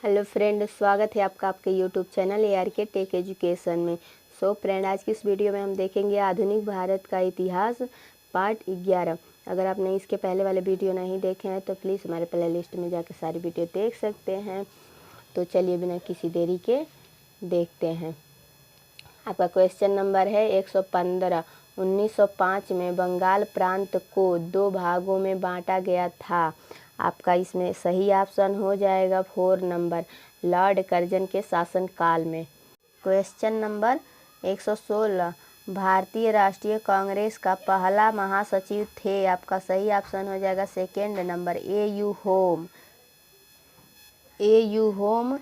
Hello friend, स्वागत है आपका आपके YouTube channel ARK tech education में। फ्रेंड, आज की इस वीडियो में हम देखेंगे आधुनिक भारत का इतिहास पार्ट 11। अगर आपने इसके पहले वाले वीडियो नहीं देखे हैं तो प्लीज़ हमारे प्ले लिस्ट में जाकर सारी वीडियो देख सकते हैं। तो चलिए बिना किसी देरी के देखते हैं। आपका क्वेश्चन नंबर है 115। 1905 में बंगाल प्रांत को 2 भागों में बांटा गया था। आपका इसमें सही ऑप्शन हो जाएगा 4 नंबर, लॉर्ड कर्जन के शासनकाल में। Question number 116। भारतीय राष्ट्रीय कांग्रेस का पहला महासचिव थे। आपका सही ऑप्शन हो जाएगा second number, A you home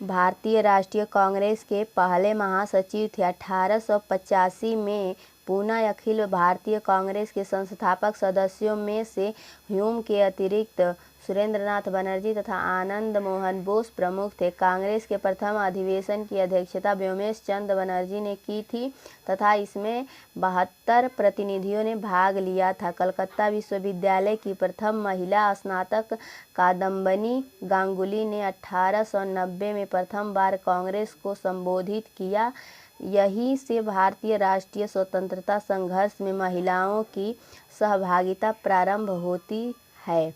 भारतीय राष्ट्रीय कांग्रेस के पहले महासचिव थे। 1885 में पुणे अखिल भारतीय कांग्रेस के संस्थापक सदस्यों में से ह्यूम के अतिरिक्त सुरेंद्रनाथ बनर्जी तथा आनंद मोहन बोस प्रमुख थे। कांग्रेस के प्रथम अधिवेशन की अध्यक्षता व्योमेश चंद्र बनर्जी ने की थी तथा इसमें 72 प्रतिनिधियों ने भाग लिया था। कलकत्ता विश्वविद्यालय की प्रथम महिला स्नातक कादम्बनी गांगुली ने 1890 में प्रथम बार कांग्रेस को संबोधित किया। यहीं से भारतीय राष्ट्रीय स्वतंत्रता संघर्ष में महिलाओं की सहभागिता प्रारंभ होती है।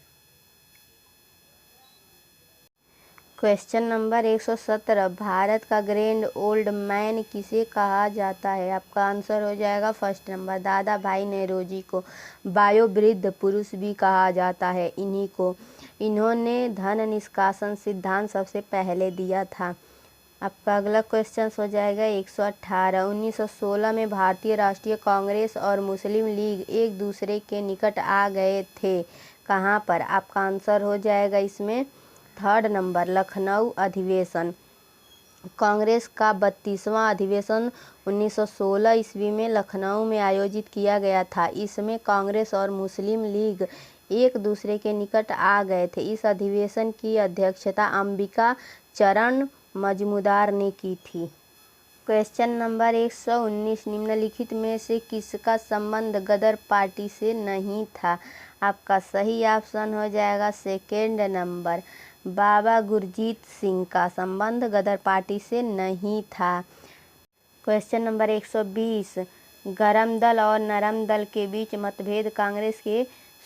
Question number 117। भारत का ग्रैंड ओल्ड मैन किसे कहा जाता है? आपका आंसर हो जाएगा फर्स्ट नंबर, दादा भाई नेरोजी को। वयोवृद्ध पुरुष भी कहा जाता है इन्हीं को। इन्होंने धन निष्कासन सिद्धांत सबसे पहले दिया था। आपका अगला क्वेश्चन हो जाएगा 118। 1916 में भारतीय राष्ट्रीय कांग्रेस और मुस्लिम लीग एक दूसरे के निकट आ गए थे। कहाँ पर? आपका आंसर हो जाएगा इसमें थर्ड नंबर, लखनऊ अधिवेशन। कांग्रेस का 32वां अधिवेशन 1916 ईस्वी में लखनऊ में आयोजित किया गया था। इसमें कांग्रेस और मुस्लिम लीग एक दूसरे के निकट आ गए थे। इस अधिवेशन की अध्यक्षता अंबिका चरण मजूमदार ने की थी। Question number 119। निम्नलिखित में से किसका संबंध गदर पार्टी से नहीं था? आपका सही ऑप्शन हो जाएगा सेकेंड नंबर, बाबा गुरजीत सिंह का संबंध गदर पार्टी से नहीं था। Question number 120। गरम दल और नरम दल के बीच मतभेद कांग्रेस के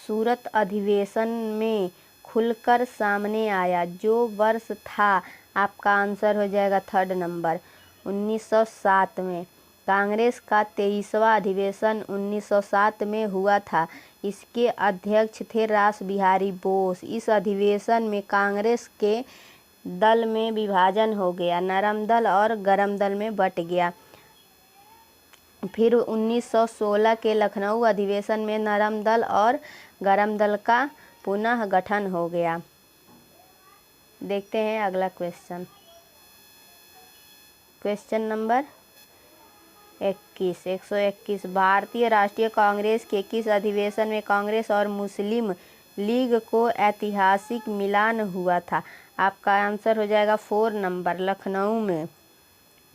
सूरत अधिवेशन में खुलकर सामने आया। जो वर्ष था? आपका आंसर हो जाएगा थर्ड नंबर, 1907 में। कांग्रेस का 23वां अधिवेशन 1907 में हुआ था। इसके अध्यक्ष थे रास बिहारी बोस। इस अधिवेशन में कांग्रेस के दल में विभाजन हो गया, नरम दल और गरम दल में बट गया। फिर 1916 के लखनऊ अधिवेशन में नरम दल और गरम दल का पुनः गठन हो गया। देखते हैं अगला क्वेश्चन। Question number 21। 121। भारतीय राष्ट्रीय कांग्रेस के किस अधिवेशन में कांग्रेस और मुस्लिम लीग को ऐतिहासिक मिलान हुआ था? आपका आंसर हो जाएगा 4 नंबर, लखनऊ में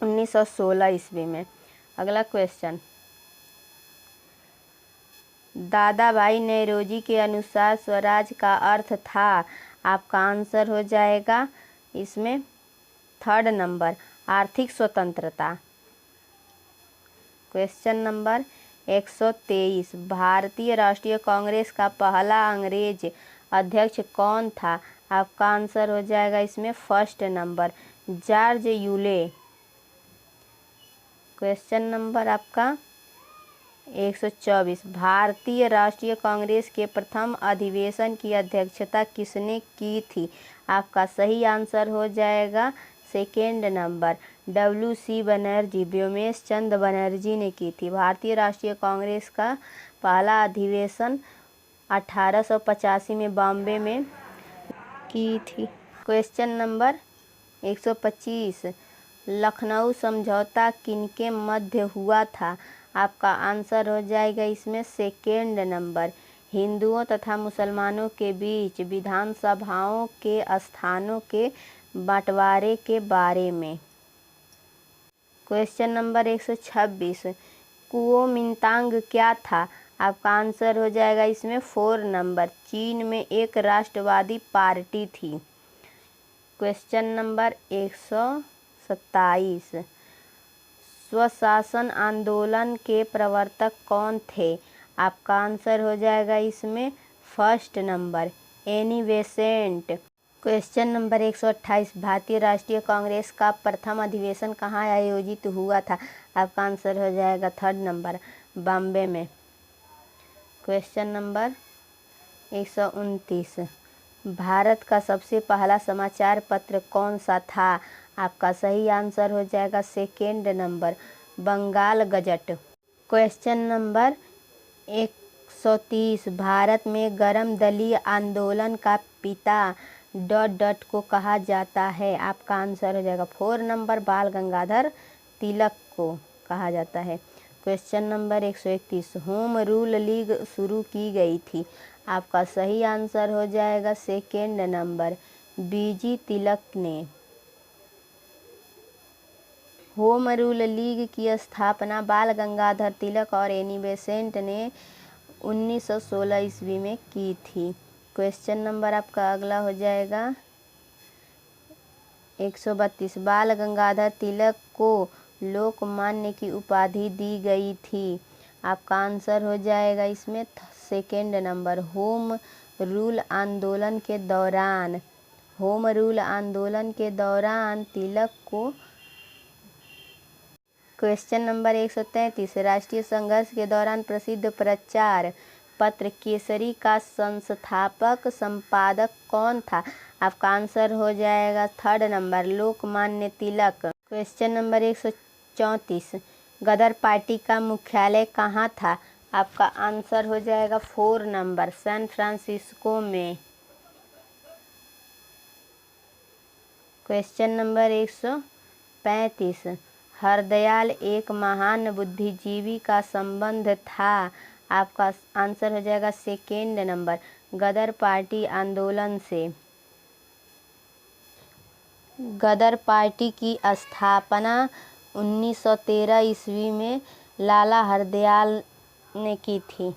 1916 ईस्वी में। अगला क्वेश्चन। दादा भाई नेरोजी के अनुसार स्वराज का अर्थ था। आपका आंसर हो जाएगा इसमें थर्ड नंबर, आर्थिक स्वतंत्रता। Question number 123। भारतीय राष्ट्रीय कांग्रेस का पहला अंग्रेज अध्यक्ष कौन था? आपका आंसर हो जाएगा इसमें first number, George Yule. Question number आपका 124। भारतीय राष्ट्रीय कांग्रेस के प्रथम अधिवेशन की अध्यक्षता किसने की थी? आपका सही आंसर हो जाएगा second number, WC Banerjee, Womesh Chandra Banerjee ने की थी। भारतीय राष्ट्रीय कांग्रेस का पहला अधिवेशन 1885 में बॉम्बे में की थी। Question number 125। लखनऊ समझौता किनके मध्य हुआ था? आपका आंसर हो जाएगा इसमें सेकेंड नंबर, हिंदुओं तथा मुसलमानों के बीच विधानसभाओं के स्थानों के बंटवारे के बारे में। Question number 126। कुओमिंतांग क्या था? आपका आंसर हो जाएगा इसमें 4 नंबर, चीन में एक राष्ट्रवादी पार्टी थी। क्वेश्चन नंबर 127, स्वशासन आंदोलन के प्रवर्तक कौन थे? आपका आंसर हो जाएगा इसमें first number Annie Besant. Question number 128, भारतीय राष्ट्रीय कांग्रेस का प्रथम अधिवेशन कहाँ आयोजित हुआ था? आपका आंसर हो जाएगा थर्ड नंबर बॉम्बे में। क्वेश्चन नंबर 129, भारत का सबसे पहला समाचार पत्र कौन सा था? आपका सही आंसर हो जाएगा second number Bengal gazette. Question number 130, Bharat में गरम दलीय आंदोलन का पिता ... को कहा जाता है? आपका आंसर हो जाएगा 4 नंबर बाल गंगाधर तिलक को कहा जाता है। Question number 131, home rule league शुरू की गई थी? आपका सही आंसर हो जाएगा सेकेंड नंबर बीजी तिलक ने। होम रूल लीग की स्थापना बाल गंगाधर तिलक और एनी बेसेंट ने 1916 ईस्वी में की थी। क्वेश्चन नंबर आपका अगला हो जाएगा 132, बाल गंगाधर तिलक को लोकमान्य की उपाधि दी गई थी? आपका आंसर हो जाएगा इसमें सेकेंड नंबर होम रूल आंदोलन के दौरान। होम रूल आंदोलन के दौरान तिलक को। क्वेश्चन नंबर 133, राष्ट्रीय संघर्ष के दौरान प्रसिद्ध प्रचार पत्र केसरी का संस्थापक संपादक कौन था? आपका आंसर हो जाएगा third number Lokmanya Tilak. Question number 134, गदर पार्टी का मुख्यालय कहाँ था? आपका आंसर हो जाएगा 4 नंबर सैन फ्रांसिस्को में। क्वेश्चन नंबर 135, हरदयाल एक महान बुद्धिजीवी का संबंध था? आपका आंसर हो जाएगा सेकेंड नंबर गदर पार्टी आंदोलन से। गदर पार्टी की स्थापना 1913 ईस्वी में लाला हरदयाल ने की थी।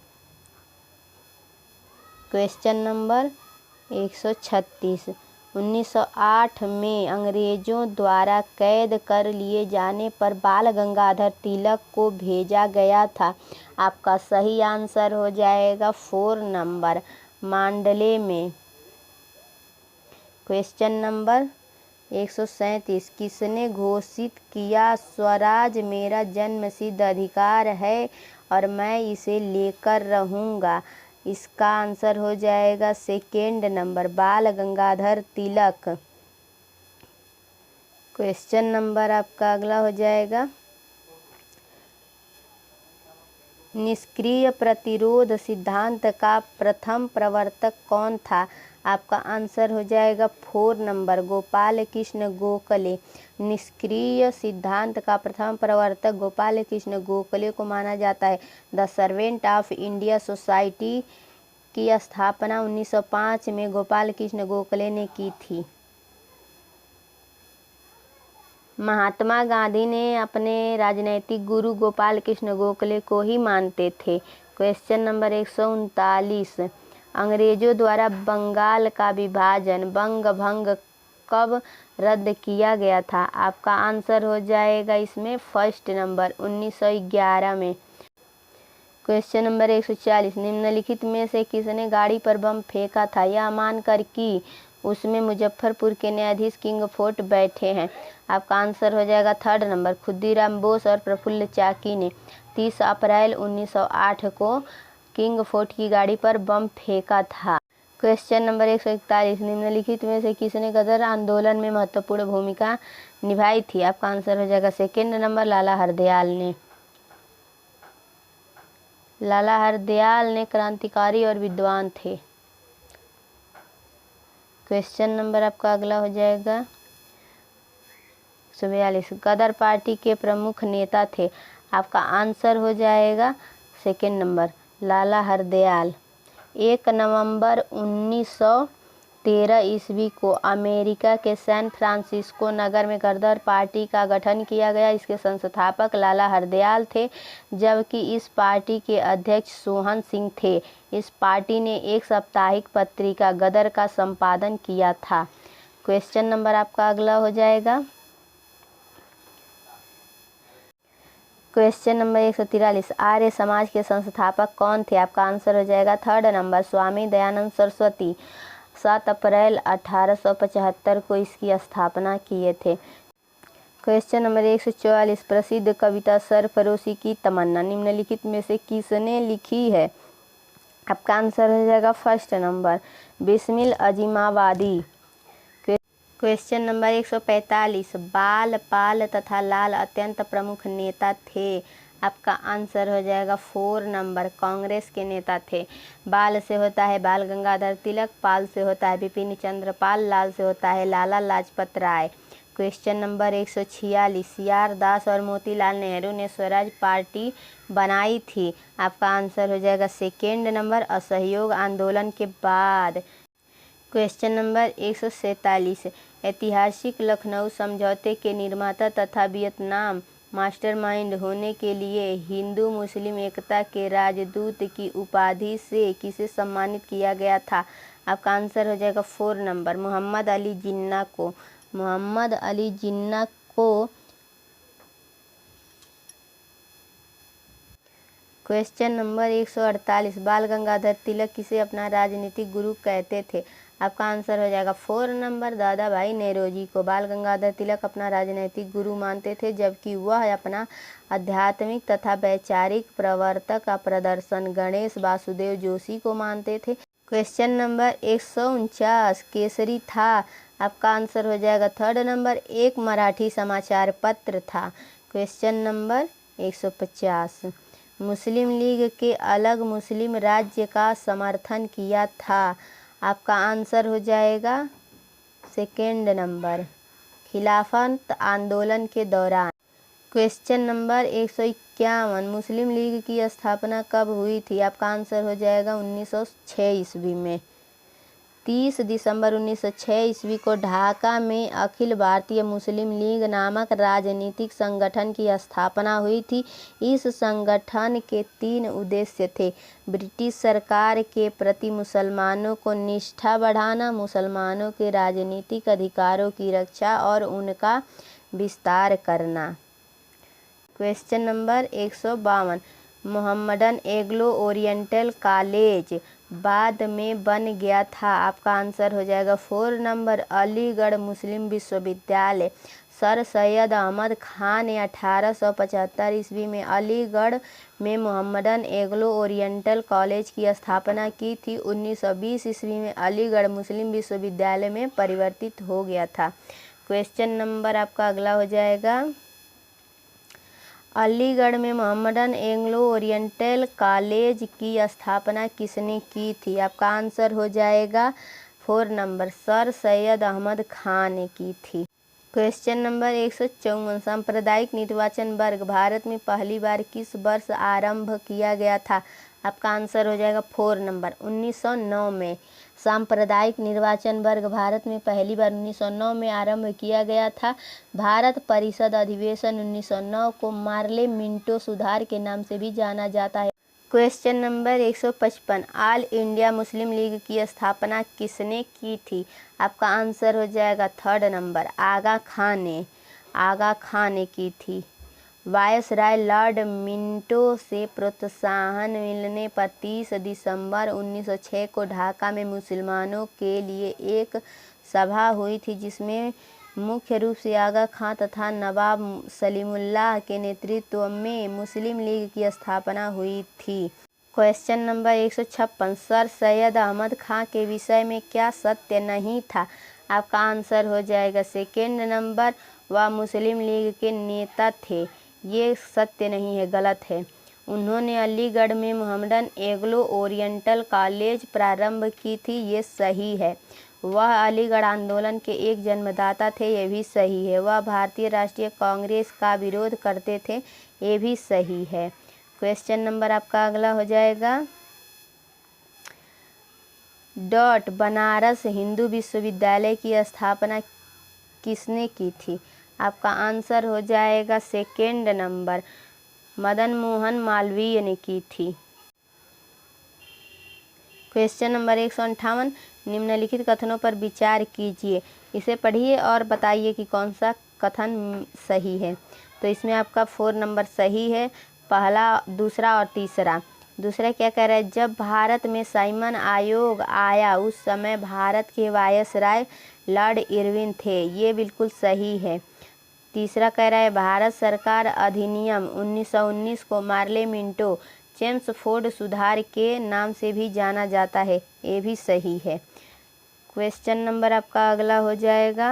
क्वेश्चन नंबर 136, 1908 में अंग्रेजों द्वारा कैद कर लिए जाने पर बाल गंगाधर तिलक को भेजा गया था? आपका सही आंसर हो जाएगा 4 नंबर मांडले में। क्वेश्चन नंबर 137, किसने घोषित किया स्वराज मेरा जन्मसिद्ध अधिकार है और मैं इसे लेकर रहूँगा? इसका आंसर हो जाएगा सेकेंड नंबर बाल गंगाधर तिलक। क्वेश्चन नंबर आपका अगला हो जाएगा निष्क्रिय प्रतिरोध सिद्धांत का प्रथम प्रवर्तक कौन था? आपका आंसर हो जाएगा 4 नंबर गोपाल कृष्ण गोखले। निष्क्रिय सिद्धांत का प्रथम प्रवर्तक गोपाल कृष्ण गोखले को माना जाता है। The servant of India society की स्थापना 1905 में गोपाल कृष्ण गोखले ने की थी। महात्मा गांधी ने अपने राजनैतिक गुरु गोपाल कृष्ण गोखले को ही मानते थे। क्वेश्चन नंबर 139, अंग्रेजों द्वारा बंगाल का विभाजन बंग भंग कब रद्द किया गया था? आपका आंसर हो जाएगा इसमें फर्स्ट नंबर 1911 में। क्वेश्चन नंबर 140, निम्नलिखित में से किसने गाड़ी पर बम फेंका था यह मानकर कि उसमें मुजफ्फरपुर के न्यायाधीश किंग फोर्ट बैठे हैं? आपका आंसर हो जाएगा थर्ड नंबर खुदीराम बोस और प्रफुल्ल चाकी ने 30 अप्रैल 1908 को किंग फोर्ट की गाड़ी पर बम फेंका था। क्वेश्चन नंबर 141, निम्नलिखित में से किसने गदर आंदोलन में महत्वपूर्ण भूमिका निभाई थी? आपका आंसर हो जाएगा सेकेंड नंबर लाला हरदयाल ने। लाला हरदयाल ने क्रांतिकारी और विद्वान थे। क्वेश्चन नंबर आपका अगला हो जाएगा 142, गदर पार्टी के प्रमुख नेता थे? आपका आंसर हो जाएगा सेकेंड नंबर लाला हरदयाल। 1 नवंबर 1913 ईस्वी को अमेरिका के सैन फ्रांसिस्को नगर में गदर पार्टी का गठन किया गया। इसके संस्थापक लाला हरदयाल थे, जबकि इस पार्टी के अध्यक्ष सोहन सिंह थे। इस पार्टी ने एक साप्ताहिक पत्रिका गदर का संपादन किया था। क्वेश्चन नंबर आपका अगला हो जाएगा क्वेश्चन नंबर 143, आर्य समाज के संस्थापक कौन थे? आपका आंसर हो जाएगा थर्ड नंबर स्वामी दयानंद सरस्वती। 7 अप्रैल 1875 को इसकी स्थापना किए थे। क्वेश्चन नंबर 144, प्रसिद्ध कविता सरफरोशी की तमन्ना निम्नलिखित में से किसने लिखी है? आपका आंसर हो जाएगा first number Bismil Azimabadi. Question number 145, बाल पाल तथा लाल अत्यंत प्रमुख नेता थे। आपका आंसर हो जाएगा 4 नंबर कांग्रेस के नेता थे। बाल से होता है बाल गंगाधर तिलक, पाल से होता है बिपिन चंद्र पाल, लाल से होता है Lala Lajpat Rai. Question number 146, CR दास और मोतीलाल नेहरू ने स्वराज पार्टी बनाई थी। आपका आंसर हो जाएगा सेकेंड नंबर असहयोग आंदोलन के बाद। क्वेश्चन नंबर 147, ऐतिहासिक लखनऊ समझौते के निर्माता तथा वियतनाम मास्टरमाइंड होने के लिए हिंदू मुस्लिम एकता के राजदूत की उपाधि से किसे सम्मानित किया गया था? आपका आंसर हो जाएगा 4 नंबर मोहम्मद अली जिन्ना को। मोहम्मद अली जिन्ना को क्वेश्चन नंबर 148, बाल गंगाधर तिलक किसे अपना राजनीतिक गुरु कहते थे? आपका आंसर हो जाएगा 4 नंबर दादा भाई नेरोजी को बाल गंगाधर तिलक अपना राजनीतिक गुरु मानते थे, जबकि वह अपना आध्यात्मिक तथा वैचारिक प्रवर्तक का प्रदर्शन गणेश वासुदेव जोशी को मानते थे। क्वेश्चन नंबर 149, केसरी था। आपका आंसर हो जाएगा थर्ड नंबर एक मराठी समाचार पत्र था। क्वेश्चन नंबर 150, मुस्लिम लीग के अलग मुस्लिम राज्य का समर्थन किया था। आपका आंसर हो जाएगा सेकेंड नंबर खिलाफत आंदोलन के दौरान। क्वेश्चन नंबर 151, मुस्लिम लीग की स्थापना कब हुई थी? आपका आंसर हो जाएगा 1906 ईस्वी में। 30 दिसंबर 1906 ईस्वी को ढाका में अखिल भारतीय मुस्लिम लीग नामक राजनीतिक संगठन की स्थापना हुई थी। इस संगठन के 3 उद्देश्य थे: ब्रिटिश सरकार के प्रति मुसलमानों को निष्ठा बढ़ाना, मुसलमानों के राजनीतिक अधिकारों की रक्षा और उनका विस्तार करना। Question number 152, Mohammedan Anglo oriental college बाद में बन गया था। आपका आंसर हो जाएगा 4 नंबर अलीगढ़ मुस्लिम विश्वविद्यालय। सर सैयद अहमद खान ने 1875 ईस्वी में अलीगढ़ में मोहम्मडन एंग्लो ओरिएंटल कॉलेज की स्थापना की थी। 1920 ईस्वी में अलीगढ़ मुस्लिम विश्वविद्यालय में परिवर्तित हो गया था। क्वेश्चन नंबर आपका अगला हो जाएगा, अलीगढ़ में मोहम्मडन एंग्लो ओरिएंटल कॉलेज की स्थापना किसने की थी? आपका आंसर हो जाएगा 4 नंबर सर सैयद अहमद खान ने की थी। क्वेश्चन नंबर 154, सांप्रदायिक निर्वाचन वर्ग भारत में पहली बार किस वर्ष आरंभ किया गया था? आपका आंसर हो जाएगा 4 नंबर 1909 में। सांप्रदायिक निर्वाचन वर्ग भारत में पहली बार 1909 में आरंभ किया गया था। भारत परिषद अधिवेशन 1909 को मार्ले मिंटो सुधार के नाम से भी जाना जाता है। Question number 155, all India Muslim league की स्थापना किसने की थी? आपका आंसर हो जाएगा थर्ड नंबर आगा खान ने की थी। वायसराय लॉर्ड मिंटो से प्रोत्साहन मिलने पर 30 दिसंबर 1906 को ढाका में मुसलमानों के लिए एक सभा हुई थी, जिसमें मुख्य रूप से आगा खां तथा नवाब सलीमुल्लाह के नेतृत्व में मुस्लिम लीग की स्थापना हुई थी। Question number 156, sir Syed Ahmad Khan के विषय में क्या सत्य नहीं था? आपका आंसर हो जाएगा सेकेंड नंबर वह मुस्लिम लीग के नेता थे। ये सत्य नहीं है, गलत है। उन्होंने अलीगढ़ में मोहम्मडन एंग्लो ओरिएंटल कॉलेज प्रारंभ की थी, ये सही है। वह अलीगढ़ आंदोलन के एक जन्मदाता थे, ये भी सही है। वह भारतीय राष्ट्रीय कांग्रेस का विरोध करते थे, ये भी सही है। क्वेश्चन नंबर आपका अगला हो जाएगा, बनारस हिंदू विश्वविद्यालय की स्थापना किसने की थी? आपका आंसर हो जाएगा सेकेंड नंबर मदन मोहन मालवीय ने की थी। क्वेश्चन नंबर 158, निम्नलिखित कथनों पर विचार कीजिए, इसे पढ़िए और बताइए कि कौन सा कथन सही है। तो इसमें आपका 4 नंबर सही है, पहला, दूसरा और तीसरा। दूसरा क्या कह रहा है, जब भारत में साइमन आयोग आया उस समय भारत के वायसराय लॉर्ड इरविन थे, ये बिल्कुल सही है। तीसरा कह रहा है, भारत सरकार अधिनियम 1919 को मार्ले मिंटो चेम्सफोर्ड सुधार के नाम से भी जाना जाता है, ये भी सही है। क्वेश्चन नंबर आपका अगला हो जाएगा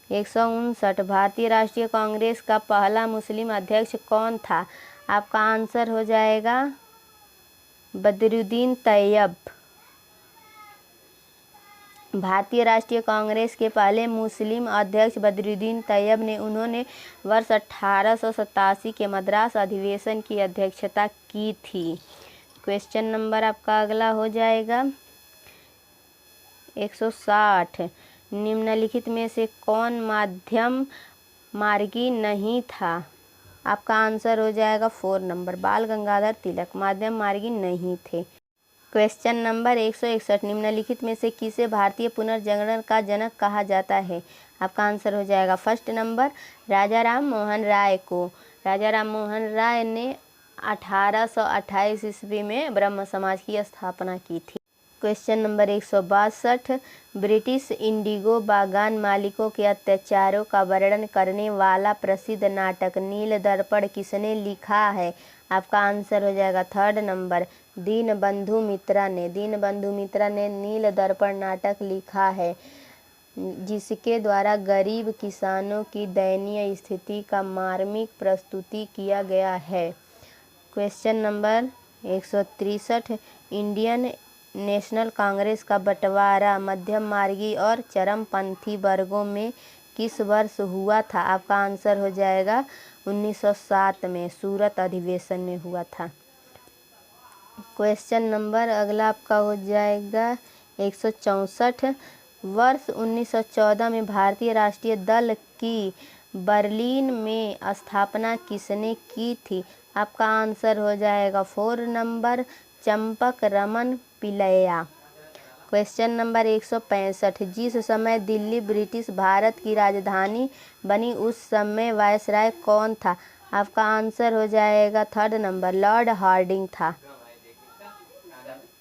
159, भारतीय राष्ट्रीय कांग्रेस का पहला मुस्लिम अध्यक्ष कौन था? आपका आंसर हो जाएगा बदरुद्दीन तैयब। भारतीय राष्ट्रीय कांग्रेस के पहले मुस्लिम अध्यक्ष बदरुद्दीन तैयब ने उन्होंने वर्ष 1887 के मद्रास अधिवेशन की अध्यक्षता की थी। क्वेश्चन नंबर आपका अगला हो जाएगा 160, निम्नलिखित में से कौन माध्यम मार्गी नहीं था? आपका आंसर हो जाएगा 4 नंबर, बाल गंगाधर तिलक माध्यम मार्गी नहीं थे। क्वेश्चन नंबर 161, निम्नलिखित में से किसे भारतीय पुनर्जागरण का जनक कहा जाता है? आपका आंसर हो जाएगा फर्स्ट नंबर, राजा राम मोहन राय को। राजा राम मोहन राय ने 1828 ईस्वी में ब्रह्म समाज की स्थापना की थी। क्वेश्चन नंबर 162, ब्रिटिश इंडिगो बागान मालिकों के अत्याचारों का वर्णन करने वाला प्रसिद्ध नाटक नील दर्पण किसने लिखा है? आपका आंसर हो जाएगा 3rd नंबर, दीनबंधु मित्रा ने। दीनबंधु मित्रा ने नील दर्पण नाटक लिखा है, जिसके द्वारा गरीब किसानों की दयनीय स्थिति का मार्मिक प्रस्तुति किया गया है। Question number 163, Indian national Congress का बंटवारा मध्यम मार्गी और चरमपंथी वर्गों में किस वर्ष हुआ था? आपका आंसर हो जाएगा 1907 में सूरत अधिवेशन में हुआ था। क्वेश्चन नंबर अगला आपका हो जाएगा 164, वर्ष 1914 में भारतीय राष्ट्रीय दल की बर्लिन में स्थापना किसने की थी? आपका आंसर हो जाएगा 4 number, Champak Raman Pillai. Question number 165, जिस समय दिल्ली ब्रिटिश भारत की राजधानी बनी उस समय वायसराय कौन था? आपका आंसर हो जाएगा 3rd नंबर, लॉर्ड हार्डिंग था।